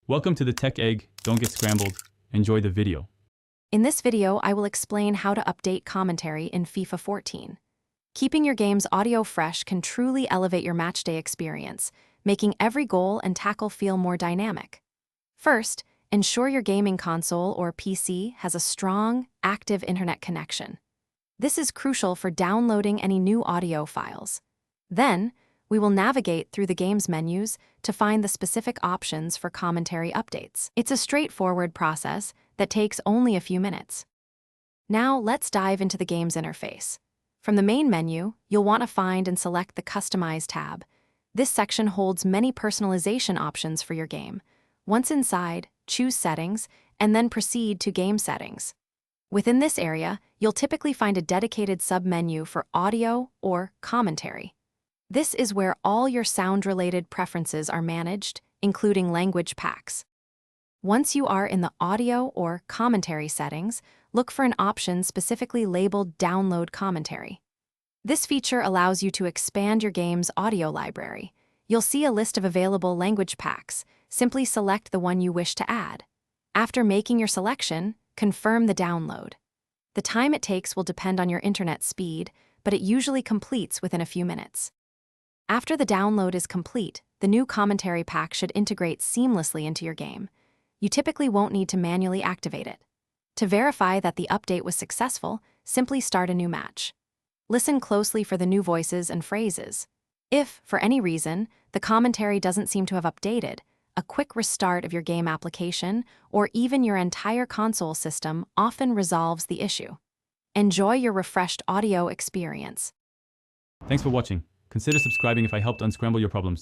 Welcome to the Tech Egg. Don't get scrambled. Enjoy the video. In this video, I will explain how to update commentary in FIFA 14. Keeping your game's audio fresh can truly elevate your matchday experience, making every goal and tackle feel more dynamic. First, ensure your gaming console or PC has a strong, active internet connection. This is crucial for downloading any new audio files. Then, we will navigate through the game's menus to find the specific options for commentary updates. It's a straightforward process that takes only a few minutes. Now, let's dive into the game's interface. From the main menu, you'll want to find and select the Customize tab. This section holds many personalization options for your game. Once inside, choose Settings, and then proceed to Game Settings. Within this area, you'll typically find a dedicated sub-menu for audio or commentary. This is where all your sound-related preferences are managed, including language packs. Once you are in the audio or commentary settings, look for an option specifically labeled Download Commentary. This feature allows you to expand your game's audio library. You'll see a list of available language packs. Simply select the one you wish to add. After making your selection, confirm the download. The time it takes will depend on your internet speed, but it usually completes within a few minutes. After the download is complete, the new commentary pack should integrate seamlessly into your game. You typically won't need to manually activate it. To verify that the update was successful, simply start a new match. Listen closely for the new voices and phrases. If, for any reason, the commentary doesn't seem to have updated, a quick restart of your game application or even your entire console system often resolves the issue. Enjoy your refreshed audio experience. Thanks for watching. Consider subscribing if I helped unscramble your problems.